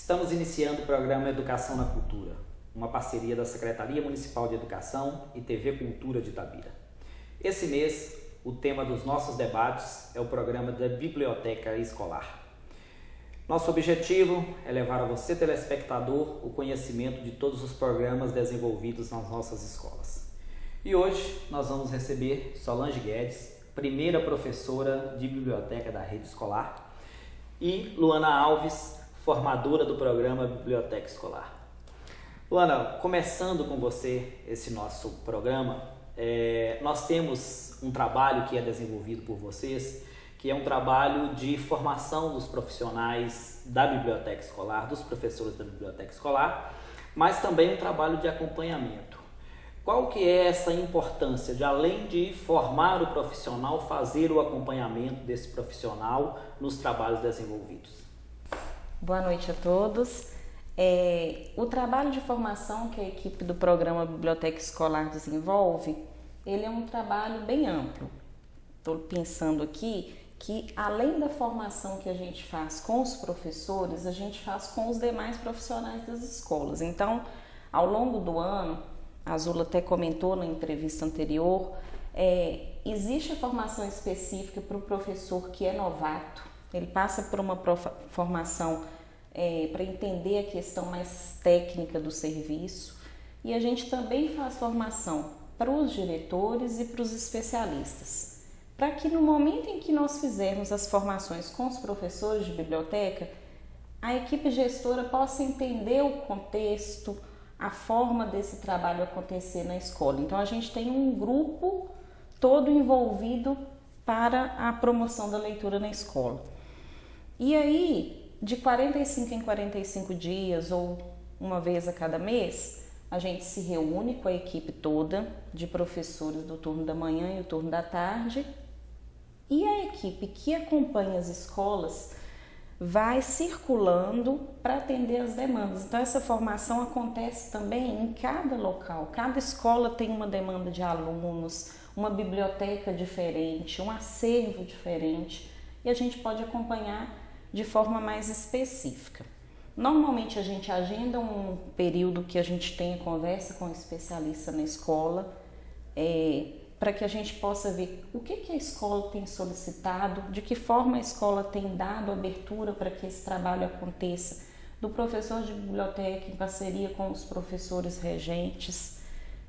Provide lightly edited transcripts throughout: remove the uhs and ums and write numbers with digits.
Estamos iniciando o programa Educação na Cultura, uma parceria da Secretaria Municipal de Educação e TV Cultura de Itabira. Esse mês, o tema dos nossos debates é o programa da Biblioteca Escolar. Nosso objetivo é levar a você, telespectador, o conhecimento de todos os programas desenvolvidos nas nossas escolas. E hoje nós vamos receber Solange Guedes, primeira professora de biblioteca da rede escolar, e Luana Alves, formadora do programa Biblioteca Escolar. Luana, começando com você esse nosso programa, nós temos um trabalho que é desenvolvido por vocês, que é um trabalho de formação dos profissionais da biblioteca escolar, dos professores da biblioteca escolar, mas também um trabalho de acompanhamento. Qual que é essa importância de, além de formar o profissional, fazer o acompanhamento desse profissional nos trabalhos desenvolvidos? Boa noite a todos. O trabalho de formação que a equipe do programa Biblioteca Escolar desenvolve, ele é um trabalho bem amplo. Estou pensando aqui que, além da formação que a gente faz com os professores, a gente faz com os demais profissionais das escolas. Então, ao longo do ano, a Azula até comentou na entrevista anterior, existe a formação específica para o professor que é novato. Ele passa por uma formação para entender a questão mais técnica do serviço, e a gente também faz formação para os diretores e para os especialistas, para que no momento em que nós fizermos as formações com os professores de biblioteca, a equipe gestora possa entender o contexto, a forma desse trabalho acontecer na escola. Então a gente tem um grupo todo envolvido para a promoção da leitura na escola. E aí, de 45 em 45 dias ou uma vez a cada mês, a gente se reúne com a equipe toda de professores do turno da manhã e o turno da tarde, e a equipe que acompanha as escolas vai circulando para atender as demandas. Então essa formação acontece também em cada local, cada escola tem uma demanda de alunos, uma biblioteca diferente, um acervo diferente, e a gente pode acompanhar de forma mais específica. Normalmente a gente agenda um período que a gente tenha conversa com o especialista na escola, para que a gente possa ver o que a escola tem solicitado, de que forma a escola tem dado abertura para que esse trabalho aconteça, do professor de biblioteca em parceria com os professores regentes,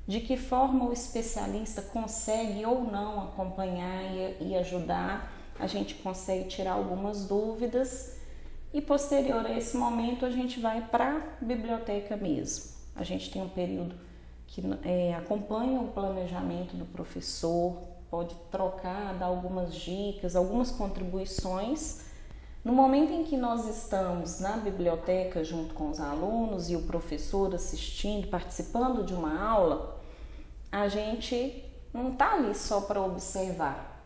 de que forma o especialista consegue ou não acompanhar e ajudar. A gente consegue tirar algumas dúvidas e, posterior a esse momento, a gente vai para a biblioteca mesmo. A gente tem um período que acompanha o planejamento do professor, pode trocar, dar algumas dicas, algumas contribuições. No momento em que nós estamos na biblioteca junto com os alunos e o professor assistindo, participando de uma aula, a gente não está ali só para observar,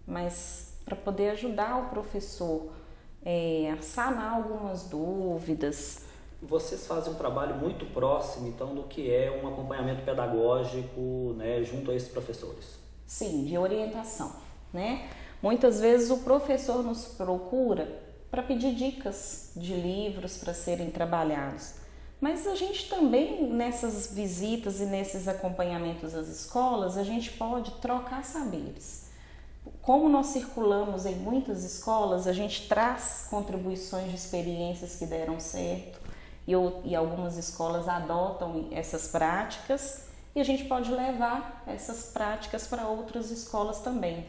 mas para poder ajudar o professor a sanar algumas dúvidas. Vocês fazem um trabalho muito próximo, então, do que é um acompanhamento pedagógico, né, junto a esses professores. Sim, de orientação, né? Muitas vezes o professor nos procura para pedir dicas de livros para serem trabalhados. Mas a gente também, nessas visitas e nesses acompanhamentos às escolas, a gente pode trocar saberes. Como nós circulamos em muitas escolas, a gente traz contribuições de experiências que deram certo e algumas escolas adotam essas práticas, e a gente pode levar essas práticas para outras escolas também,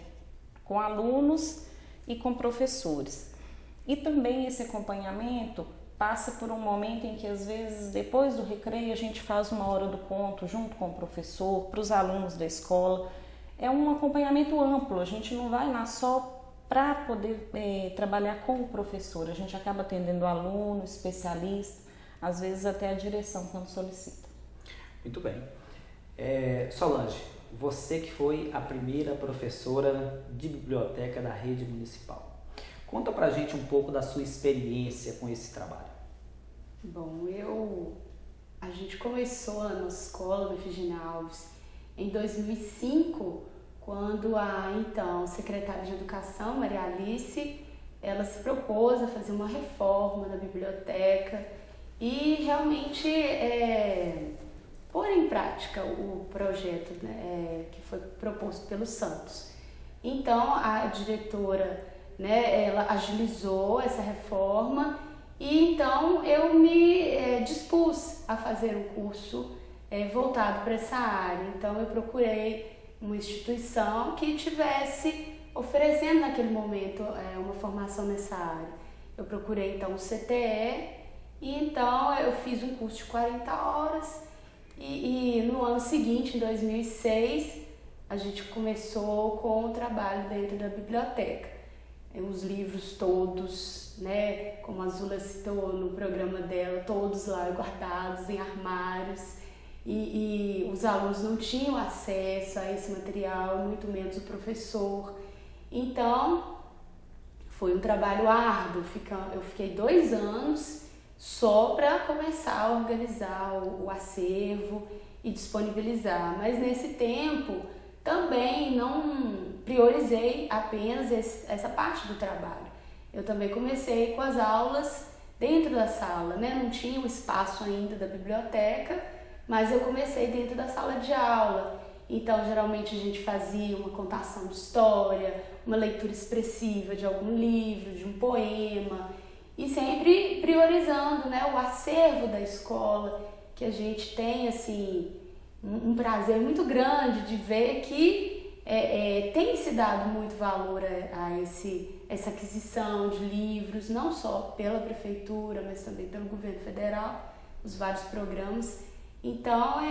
com alunos e com professores. E também esse acompanhamento passa por um momento em que, às vezes, depois do recreio, a gente faz uma hora do conto junto com o professor, para os alunos da escola. É um acompanhamento amplo, a gente não vai lá só para poder trabalhar com o professor, a gente acaba atendendo aluno, especialista, às vezes até a direção quando solicita. Muito bem. Solange, você que foi a primeira professora de biblioteca da rede municipal, conta pra gente um pouco da sua experiência com esse trabalho. Bom, a gente começou a nossa escola na Virginia Alves em 2005, quando a então secretária de Educação, Maria Alice, ela se propôs a fazer uma reforma da biblioteca e realmente pôr em prática o projeto, né, que foi proposto pelo Santos. Então, a diretora, né, ela agilizou essa reforma e então eu me dispus a fazer um curso voltado para essa área. Então, eu procurei uma instituição que tivesse oferecendo naquele momento uma formação nessa área. Eu procurei então o CTE e então eu fiz um curso de 40 horas e no ano seguinte, em 2006, a gente começou com o trabalho dentro da biblioteca. Os livros todos, né, como a Zula citou no programa dela, todos lá guardados em armários e os alunos não tinham acesso a esse material, muito menos o professor. Então, foi um trabalho árduo, eu fiquei 2 anos só para começar a organizar o acervo e disponibilizar, mas nesse tempo também não priorizei apenas essa parte do trabalho. Eu também comecei com as aulas dentro da sala, né? Não tinha um espaço ainda da biblioteca, mas eu comecei dentro da sala de aula. Então, geralmente a gente fazia uma contação de história, uma leitura expressiva de algum livro, de um poema, e sempre priorizando, né, o acervo da escola, que a gente tem assim um prazer muito grande de ver que tem se dado muito valor a essa aquisição de livros, não só pela prefeitura, mas também pelo governo federal, os vários programas. Então,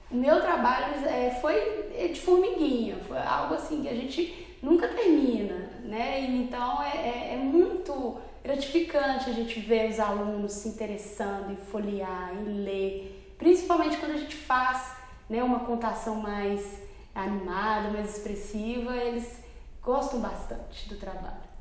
o meu trabalho foi de formiguinha, foi algo assim que a gente nunca termina, né? Então é muito gratificante a gente ver os alunos se interessando em folhear, em ler, principalmente quando a gente faz, né, uma contação mais animada, mais expressiva, eles gostam bastante do trabalho.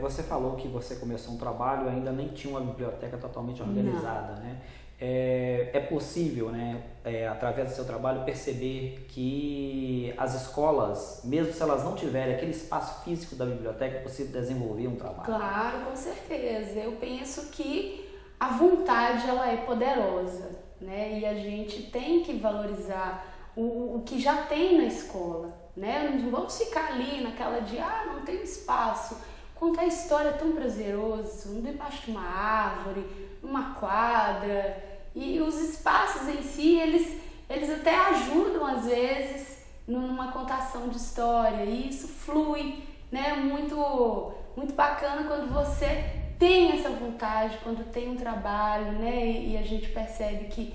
Você falou que você começou um trabalho e ainda nem tinha uma biblioteca totalmente organizada, né? É possível, né, através do seu trabalho, perceber que as escolas, mesmo se elas não tiverem aquele espaço físico da biblioteca, é possível desenvolver um trabalho? Claro, com certeza. Eu penso que a vontade ela é poderosa, né? E a gente tem que valorizar o que já tem na escola, né? Não vamos ficar ali naquela de, não tem espaço. Contar história é tão prazeroso, debaixo de uma árvore, numa quadra. E os espaços em si, eles até ajudam às vezes numa contação de história. E isso flui, né? Muito, muito bacana quando você tem essa vontade, quando tem um trabalho, né? E a gente percebe que,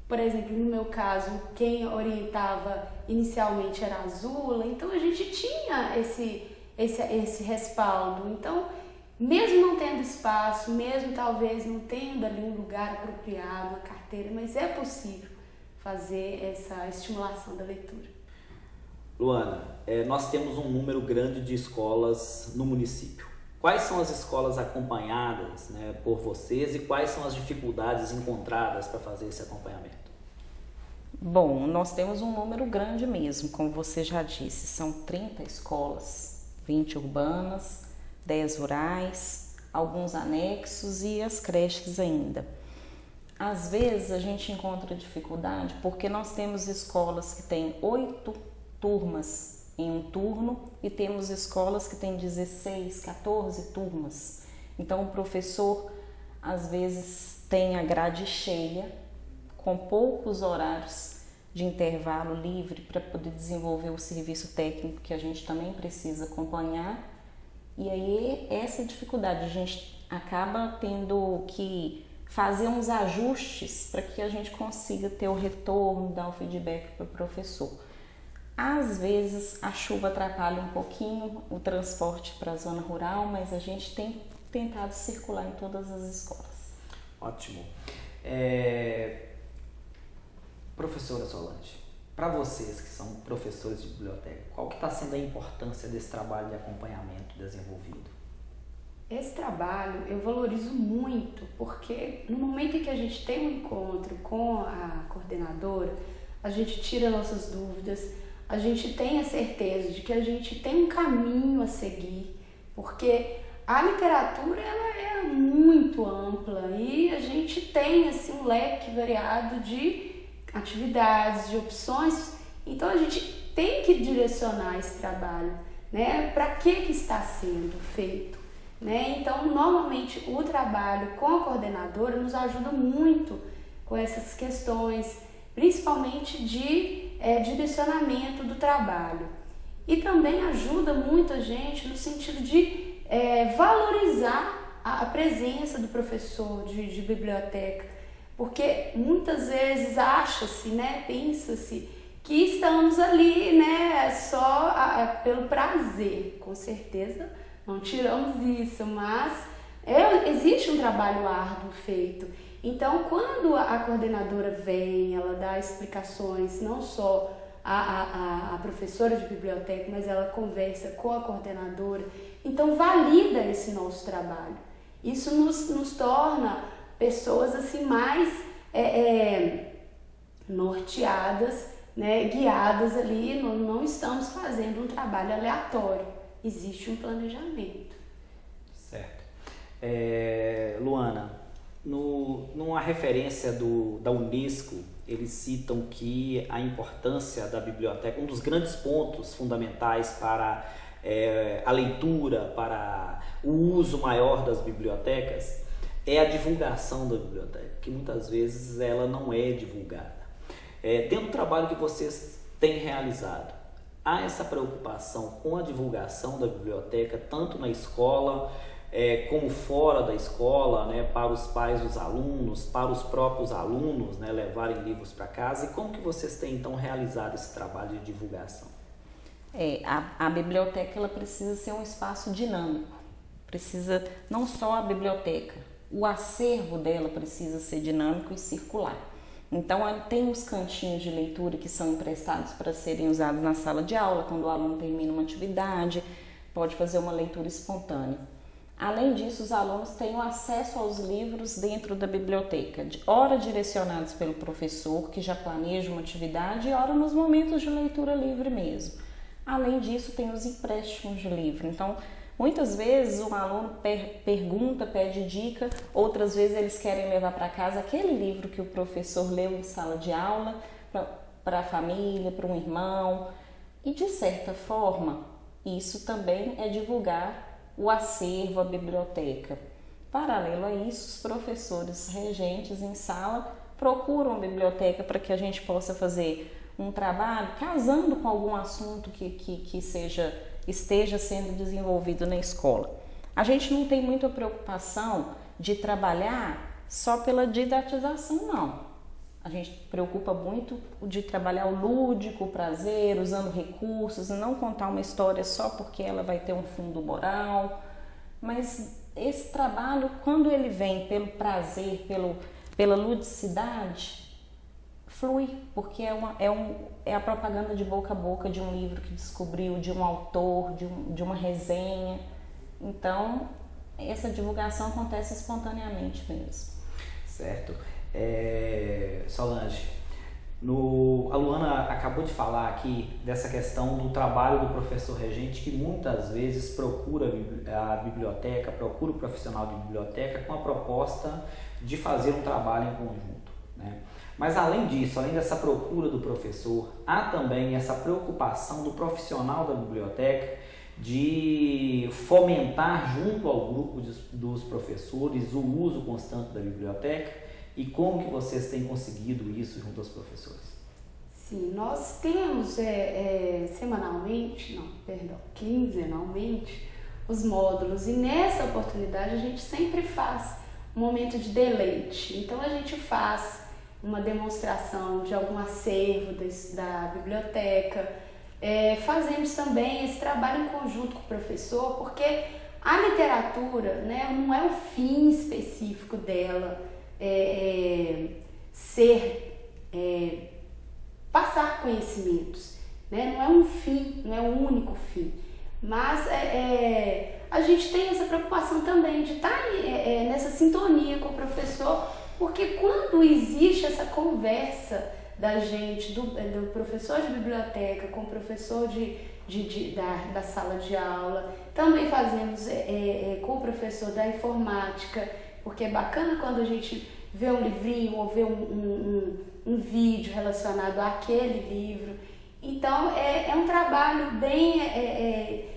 por exemplo, no meu caso, quem orientava inicialmente era a Zula, então a gente tinha esse respaldo. Então, mesmo não tendo espaço, mesmo talvez não tendo ali um lugar apropriado, uma carteira, mas é possível fazer essa estimulação da leitura. Luana, nós temos um número grande de escolas no município. Quais são as escolas acompanhadas, né, por vocês e quais são as dificuldades encontradas para fazer esse acompanhamento? Bom, nós temos um número grande mesmo, como você já disse, são 30 escolas, 20 urbanas, 10 rurais, alguns anexos e as creches ainda. Às vezes a gente encontra dificuldade porque nós temos escolas que têm 8 turmas em um turno e temos escolas que têm 16, 14 turmas. Então o professor às vezes tem a grade cheia, com poucos horários de intervalo livre para poder desenvolver o serviço técnico que a gente também precisa acompanhar. E aí essa dificuldade, a gente acaba tendo que fazer uns ajustes para que a gente consiga ter o retorno, dar o feedback para o professor. Às vezes a chuva atrapalha um pouquinho o transporte para a zona rural, mas a gente tem tentado circular em todas as escolas. Ótimo. Professora Solange, para vocês que são professores de biblioteca, qual que está sendo a importância desse trabalho de acompanhamento desenvolvido? Esse trabalho eu valorizo muito, porque no momento em que a gente tem um encontro com a coordenadora, a gente tira nossas dúvidas, a gente tem a certeza de que a gente tem um caminho a seguir, porque a literatura ela é muito ampla e a gente tem assim, um leque variado de atividades, de opções, então a gente tem que direcionar esse trabalho, né? Para que está sendo feito, né? Então, normalmente o trabalho com a coordenadora nos ajuda muito com essas questões, principalmente de direcionamento do trabalho. E também ajuda muito a gente no sentido de valorizar a presença do professor de biblioteca, porque muitas vezes acha-se, né, pensa-se que estamos ali, né, só pelo prazer. Com certeza não tiramos isso, mas existe um trabalho árduo feito. Então, quando a coordenadora vem, ela dá explicações, não só a professora de biblioteca, mas ela conversa com a coordenadora, então valida esse nosso trabalho. Isso nos torna pessoas assim mais norteadas, né, guiadas ali, não estamos fazendo um trabalho aleatório, existe um planejamento. Certo. Luana, numa referência da Unesco, eles citam que a importância da biblioteca, um dos grandes pontos fundamentais para a leitura, para o uso maior das bibliotecas, é a divulgação da biblioteca, que muitas vezes ela não é divulgada. Dentro do trabalho que vocês têm realizado, há essa preocupação com a divulgação da biblioteca, tanto na escola como fora da escola, né, para os pais dos alunos, para os próprios alunos, né, levarem livros para casa? E como que vocês têm então realizado esse trabalho de divulgação? A biblioteca ela precisa ser um espaço dinâmico, precisa não só a biblioteca, o acervo dela precisa ser dinâmico e circular. Então tem os cantinhos de leitura que são emprestados para serem usados na sala de aula, quando o aluno termina uma atividade, pode fazer uma leitura espontânea. Além disso, os alunos têm o acesso aos livros dentro da biblioteca, ora direcionados pelo professor, que já planeja uma atividade, e ora nos momentos de leitura livre mesmo. Além disso, tem os empréstimos de livro. Então, muitas vezes um aluno pergunta, pede dica, outras vezes eles querem levar para casa aquele livro que o professor leu em sala de aula, para a família, para um irmão. E, de certa forma, isso também é divulgar o acervo, a biblioteca. Paralelo a isso, os professores regentes em sala procuram a biblioteca para que a gente possa fazer um trabalho casando com algum assunto que esteja sendo desenvolvido na escola. A gente não tem muita preocupação de trabalhar só pela didatização, não. A gente preocupa muito de trabalhar o lúdico, o prazer, usando recursos, não contar uma história só porque ela vai ter um fundo moral. Mas esse trabalho, quando ele vem pelo prazer, pela ludicidade, flui, porque é a propaganda de boca a boca de um livro que descobriu, de um autor, de uma resenha. Então, essa divulgação acontece espontaneamente mesmo. Certo. Solange, a Luana acabou de falar aqui dessa questão do trabalho do professor regente, que muitas vezes procura a biblioteca, procura o profissional de biblioteca com a proposta de fazer um trabalho em conjunto, né? Mas além disso, além dessa procura do professor, há também essa preocupação do profissional da biblioteca de fomentar junto ao grupo dos professores o uso constante da biblioteca. E como que vocês têm conseguido isso junto aos professores? Sim, nós temos quinzenalmente os módulos, e nessa oportunidade a gente sempre faz um momento de deleite. Então a gente faz uma demonstração de algum acervo da biblioteca, fazemos também esse trabalho em conjunto com o professor, porque a literatura, né, não é o fim específico dela, passar conhecimentos, né? Não é um fim, não é o único fim, mas a gente tem essa preocupação também de estar nessa sintonia com o professor, porque quando existe essa conversa da gente, do professor de biblioteca com o professor de da sala de aula. Também fazemos com o professor da informática, porque é bacana quando a gente vê um livrinho ou vê um vídeo relacionado àquele livro. Então, é um trabalho bem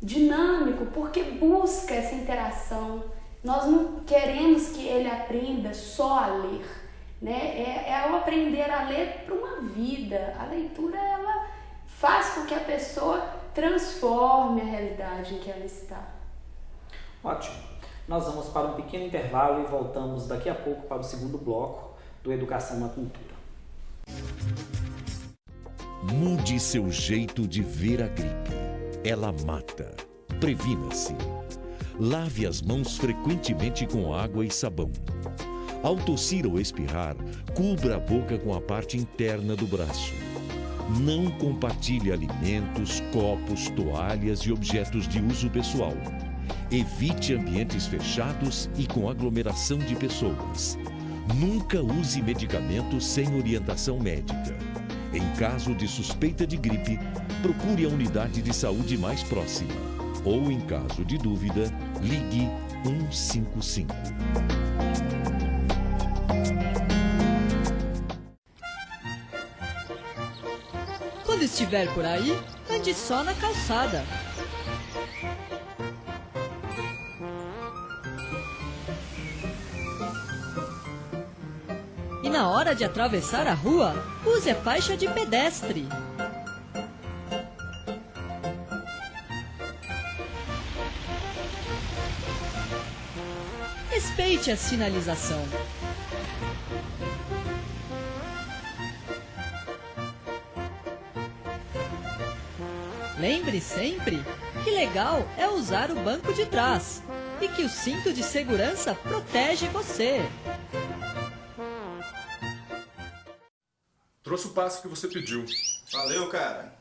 dinâmico, porque busca essa interação. Nós não queremos que ele aprenda só a ler, né? É o aprender a ler para uma vida. A leitura, ela faz com que a pessoa transforme a realidade em que ela está. Ótimo. Nós vamos para um pequeno intervalo e voltamos daqui a pouco para o segundo bloco do Educação na Cultura. Mude seu jeito de ver a gripe. Ela mata. Previna-se. Lave as mãos frequentemente com água e sabão. Ao tossir ou espirrar, cubra a boca com a parte interna do braço. Não compartilhe alimentos, copos, toalhas e objetos de uso pessoal. Evite ambientes fechados e com aglomeração de pessoas. Nunca use medicamentos sem orientação médica. Em caso de suspeita de gripe, procure a unidade de saúde mais próxima. Ou, em caso de dúvida, ligue 155. Quando estiver por aí, ande só na calçada. E na hora de atravessar a rua, use a faixa de pedestre. Respeite a sinalização. Lembre sempre que legal é usar o banco de trás e que o cinto de segurança protege você. Trouxe o passe que você pediu. Valeu, cara.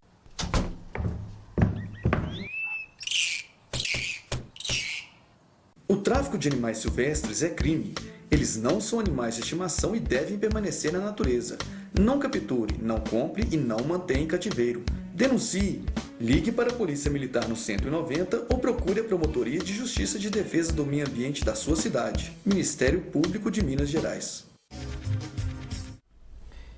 O tráfico de animais silvestres é crime. Eles não são animais de estimação e devem permanecer na natureza. Não capture, não compre e não mantenha em cativeiro. Denuncie. Ligue para a Polícia Militar no 190 ou procure a Promotoria de Justiça de Defesa do Meio Ambiente da sua cidade. Ministério Público de Minas Gerais.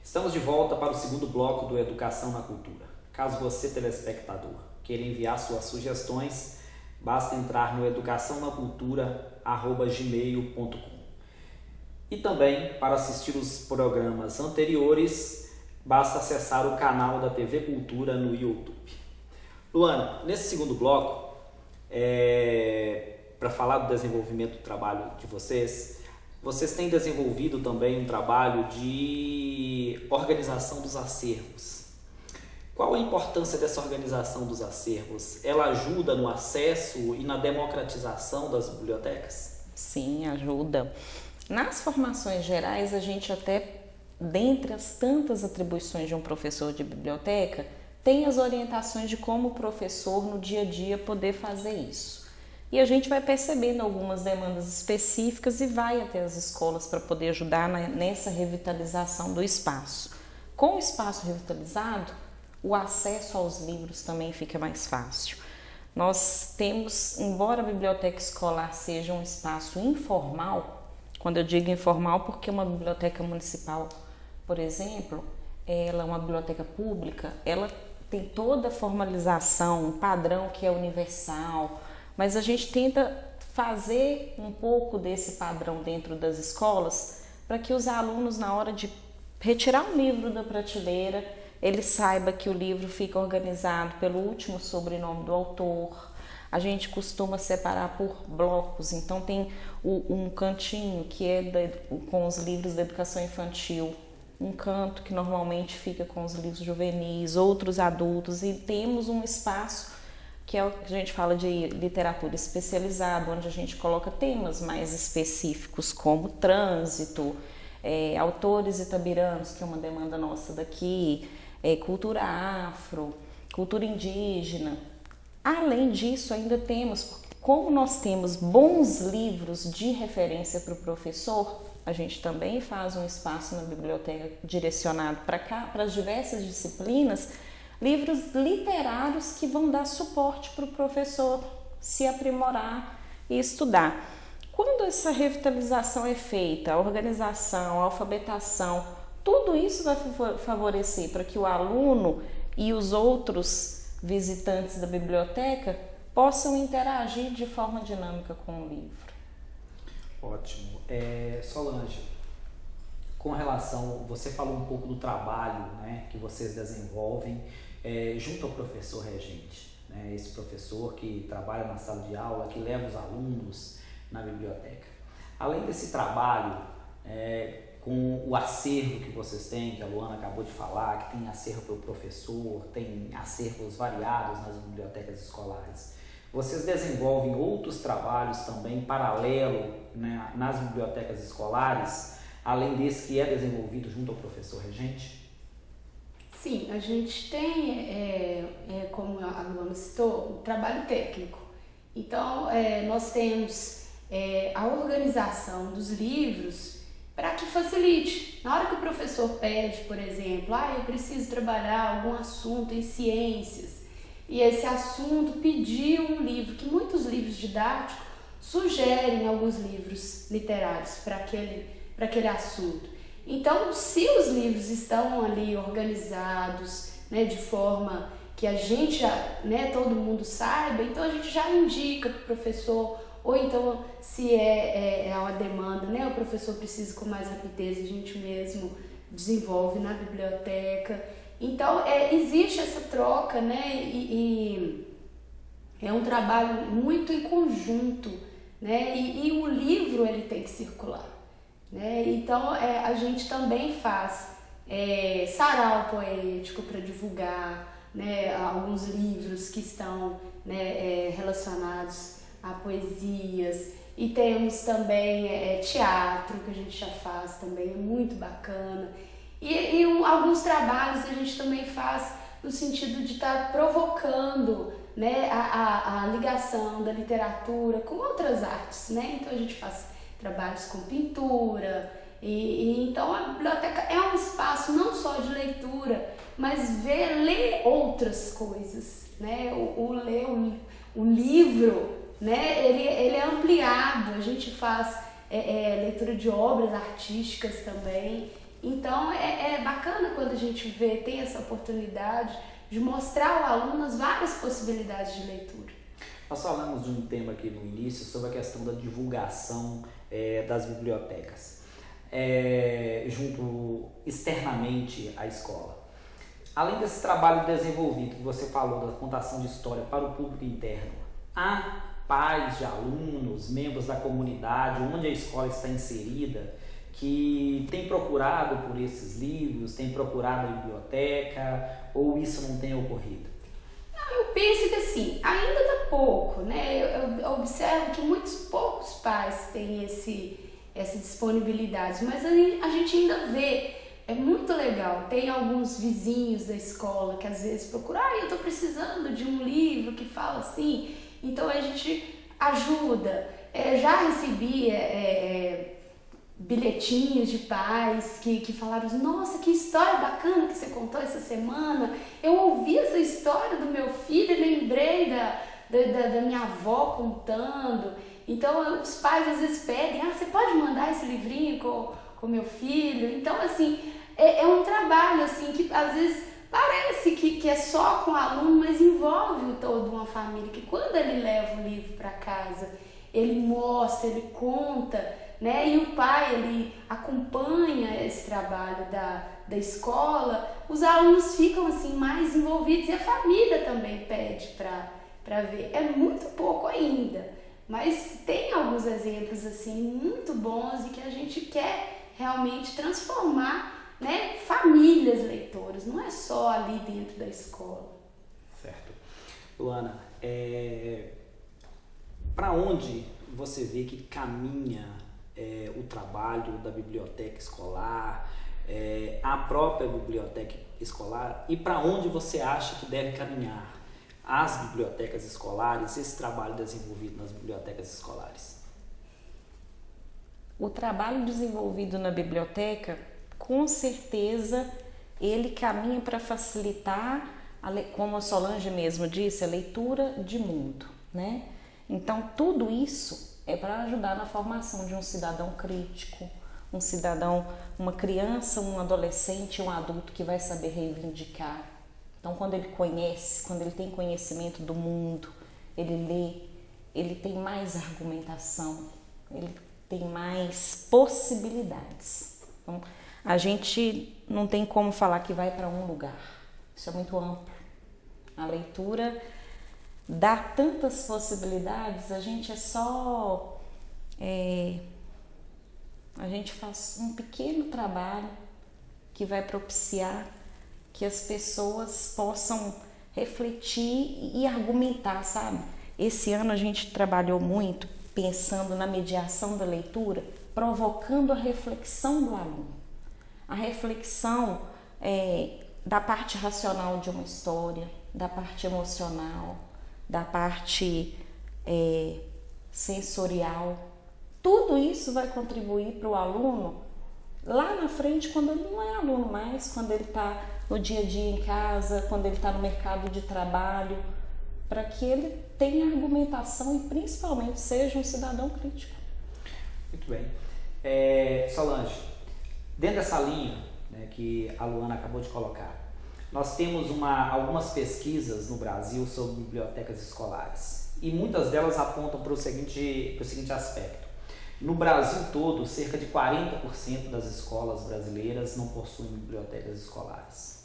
Estamos de volta para o segundo bloco do Educação na Cultura. Caso você, telespectador, queira enviar suas sugestões, basta entrar no educaçãonacultura@gmail.com. E também, para assistir os programas anteriores, basta acessar o canal da TV Cultura no YouTube. Luana, nesse segundo bloco, para falar do desenvolvimento do trabalho de vocês têm desenvolvido também um trabalho de organização dos acervos. Qual a importância dessa organização dos acervos? Ela ajuda no acesso e na democratização das bibliotecas? Sim, ajuda. Nas formações gerais, a gente até, dentre as tantas atribuições de um professor de biblioteca, tem as orientações de como o professor no dia a dia poder fazer isso. E a gente vai percebendo algumas demandas específicas e vai até as escolas para poder ajudar nessa revitalização do espaço. Com o espaço revitalizado, o acesso aos livros também fica mais fácil. Nós temos, embora a biblioteca escolar seja um espaço informal, quando eu digo informal porque uma biblioteca municipal, por exemplo, ela é uma biblioteca pública, ela tem toda a formalização, um padrão que é universal, mas a gente tenta fazer um pouco desse padrão dentro das escolas para que os alunos, na hora de retirar um livro da prateleira, ele saiba que o livro fica organizado pelo último sobrenome do autor. A gente costuma separar por blocos, então tem um cantinho que é com os livros da educação infantil, um canto que normalmente fica com os livros juvenis, outros adultos, e temos um espaço que é o que a gente fala de literatura especializada, onde a gente coloca temas mais específicos como trânsito, autores itabiranos, que é uma demanda nossa daqui, cultura afro, cultura indígena. Além disso, ainda temos, como nós temos bons livros de referência para o professor, a gente também faz um espaço na biblioteca direcionado para cá, para as diversas disciplinas. livros literários que vão dar suporte para o professor se aprimorar e estudar. Quando essa revitalização é feita, a organização, a alfabetação, tudo isso vai favorecer para que o aluno e os outros visitantes da biblioteca possam interagir de forma dinâmica com o livro. Ótimo. Solange, com relação, você falou um pouco do trabalho, né, que vocês desenvolvem junto ao professor regente, né, esse professor que trabalha na sala de aula, que leva os alunos na biblioteca. Além desse trabalho, com o acervo que vocês têm, que a Luana acabou de falar, que tem acervo para o professor, tem acervos variados nas bibliotecas escolares, vocês desenvolvem outros trabalhos também paralelo, né, nas bibliotecas escolares, além desse que é desenvolvido junto ao professor regente? Sim, a gente tem, como a Luana citou, um trabalho técnico. Então, nós temos a organização dos livros para que facilite. Na hora que o professor pede, por exemplo, eu preciso trabalhar algum assunto em ciências, e esse assunto pediu um livro, que muitos livros didáticos sugerem alguns livros literários para aquele assunto. Então, se os livros estão ali organizados, né, de forma que a gente, todo mundo saiba, então a gente já indica para o professor, ou então se é uma demanda, né, o professor precisa com mais rapidez, a gente mesmo desenvolve na biblioteca. Então, existe essa troca, né, e é um trabalho muito em conjunto, né, e o livro ele tem que circular, né, então a gente também faz sarau poético para divulgar, né, alguns livros que estão, né, relacionados a poesias, e temos também teatro que a gente já faz também, é muito bacana. E alguns trabalhos a gente também faz no sentido de estar provocando, né, a ligação da literatura com outras artes, né? Então a gente faz trabalhos com pintura, e então a biblioteca é um espaço não só de leitura, mas ler outras coisas, né? O livro, né? Ele é ampliado, a gente faz leitura de obras artísticas também. Então é bacana quando a gente tem essa oportunidade de mostrar ao aluno as várias possibilidades de leitura. Nós falamos de um tema aqui no início sobre a questão da divulgação das bibliotecas, junto externamente à escola. Além desse trabalho desenvolvido que você falou da contação de história para o público interno, há pais de alunos, membros da comunidade, onde a escola está inserida, que tem procurado por esses livros, tem procurado a biblioteca, ou isso não tem ocorrido? Não, eu penso que assim, ainda está pouco, né? Eu observo que poucos pais têm essa disponibilidade, mas a gente ainda vê, é muito legal. Tem alguns vizinhos da escola que às vezes procuram, eu estou precisando de um livro que fala assim, então a gente ajuda. Já recebi bilhetinhos de pais que falaram, nossa, que história bacana que você contou essa semana, eu ouvi essa história do meu filho e lembrei da minha avó contando. Então os pais às vezes pedem, você pode mandar esse livrinho com meu filho? Então assim, é um trabalho assim que às vezes parece que é só com o aluno, mas envolve toda uma família, que quando ele leva o livro para casa, ele mostra, ele conta, né? E o pai ele acompanha esse trabalho da escola, os alunos ficam assim mais envolvidos e a família também pede para ver. É muito pouco ainda, mas tem alguns exemplos assim muito bons e que a gente quer realmente transformar, né, famílias leitoras, não é só ali dentro da escola. Certo. Luana, para onde você vê que caminha o trabalho da biblioteca escolar, a própria biblioteca escolar, e para onde você acha que deve caminhar as bibliotecas escolares, esse trabalho desenvolvido nas bibliotecas escolares? O trabalho desenvolvido na biblioteca, com certeza, ele caminha para facilitar como a Solange mesmo disse, a leitura de mundo, né? Então, tudo isso é para ajudar na formação de um cidadão crítico, um cidadão, uma criança, um adolescente, um adulto que vai saber reivindicar. Então, quando ele conhece, quando ele tem conhecimento do mundo, ele lê, ele tem mais argumentação, ele tem mais possibilidades. Então, a gente não tem como falar que vai para um lugar. Isso é muito amplo. A leitura dá tantas possibilidades, a gente é só... a gente faz um pequeno trabalho que vai propiciar que as pessoas possam refletir e argumentar, sabe? Esse ano a gente trabalhou muito pensando na mediação da leitura, provocando a reflexão do aluno. A reflexão da parte racional de uma história, da parte emocional, da parte sensorial. Tudo isso vai contribuir para o aluno lá na frente, quando ele não é aluno mais, quando ele está no dia a dia em casa, quando ele está no mercado de trabalho, para que ele tenha argumentação e principalmente seja um cidadão crítico. Muito bem. Solange, dentro dessa linha, né, que a Luana acabou de colocar, nós temos algumas pesquisas no Brasil sobre bibliotecas escolares e muitas delas apontam para o seguinte aspecto. No Brasil todo, cerca de 40% das escolas brasileiras não possuem bibliotecas escolares.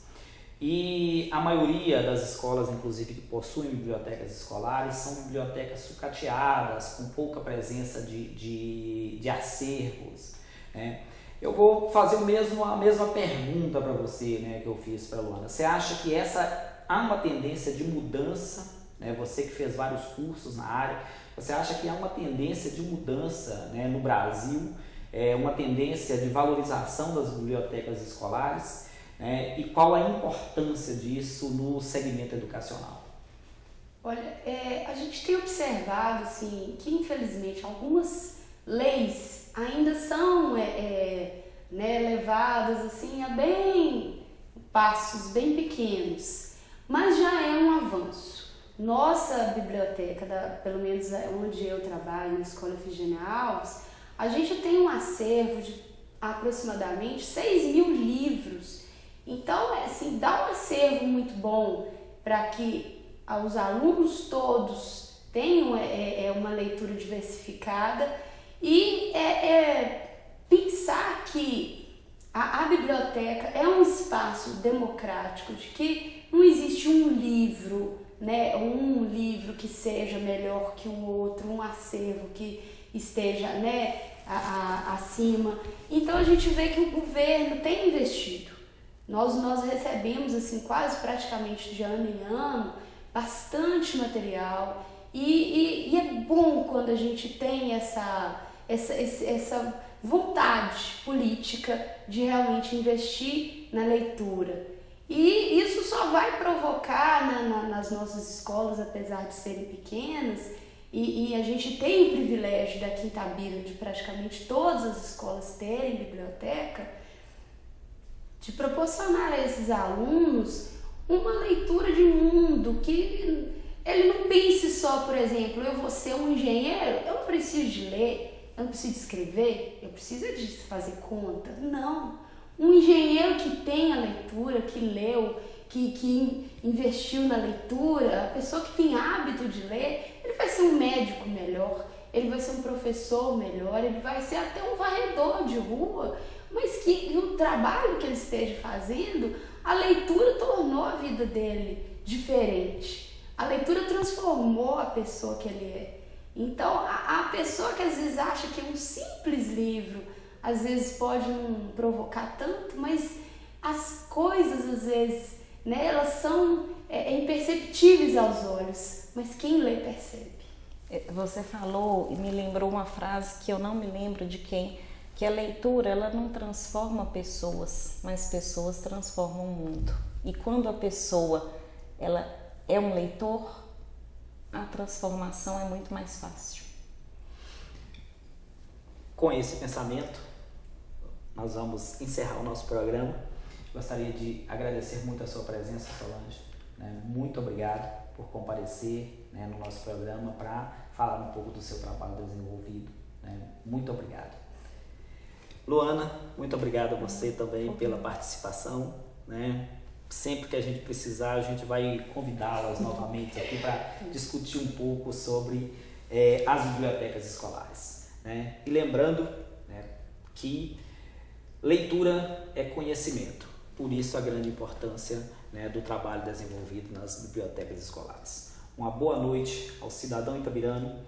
E a maioria das escolas, inclusive, que possuem bibliotecas escolares, são bibliotecas sucateadas, com pouca presença de acervos, né? Eu vou fazer a mesma pergunta para você, né, que eu fiz para a Luana. Você acha que há uma tendência de mudança, né, você que fez vários cursos na área, você acha que há uma tendência de mudança, né, no Brasil, uma tendência de valorização das bibliotecas escolares, né, e qual a importância disso no segmento educacional? Olha, a gente tem observado assim, que infelizmente algumas leis ainda são levadas assim, a passos bem pequenos, mas já é um avanço. Nossa biblioteca, pelo menos onde eu trabalho, na Escola Efigênia Alves, a gente tem um acervo de aproximadamente 6.000 livros. Então, assim, dá um acervo muito bom para que os alunos todos tenham uma leitura diversificada e pensar que a biblioteca é um espaço democrático, de que não existe um livro, né, um livro que seja melhor que o outro, um acervo que esteja, né, acima. Então a gente vê que o governo tem investido. Nós recebemos assim, quase praticamente de ano em ano bastante material e é bom quando a gente tem essa vontade política de realmente investir na leitura. E isso só vai provocar nas nossas escolas, apesar de serem pequenas, e a gente tem o privilégio da Quinta Bíblia de praticamente todas as escolas terem biblioteca, de proporcionar a esses alunos uma leitura de mundo, que ele não pense só, por exemplo, eu vou ser um engenheiro, eu não preciso de ler, eu não preciso de escrever, eu preciso de fazer conta. Não. Um engenheiro que tem a leitura, que leu, que investiu na leitura, a pessoa que tem hábito de ler, ele vai ser um médico melhor, ele vai ser um professor melhor, ele vai ser até um varredor de rua, mas que o trabalho que ele esteja fazendo, a leitura tornou a vida dele diferente. A leitura transformou a pessoa que ele é. Então, a pessoa que às vezes acha que um simples livro, às vezes pode não provocar tanto, mas as coisas, às vezes, né, elas são imperceptíveis aos olhos, mas quem lê percebe. Você falou e me lembrou uma frase que eu não me lembro de quem, que a leitura, ela não transforma pessoas, mas pessoas transformam o mundo. E quando a pessoa ela é um leitor, a transformação é muito mais fácil. Com esse pensamento, nós vamos encerrar o nosso programa. Gostaria de agradecer muito a sua presença, Solange. né? Muito obrigado por comparecer, né, no nosso programa para falar um pouco do seu trabalho desenvolvido, né? Muito obrigado. Luana, muito obrigado a você também pela participação, né? Sempre que a gente precisar, a gente vai convidá-las novamente aqui para discutir um pouco sobre as bibliotecas escolares, né? E lembrando, né, que leitura é conhecimento, por isso a grande importância, né, do trabalho desenvolvido nas bibliotecas escolares. Uma boa noite ao cidadão itabirano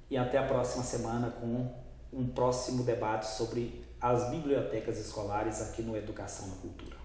e até a próxima semana com um próximo debate sobre as bibliotecas escolares aqui no Educação na Cultura.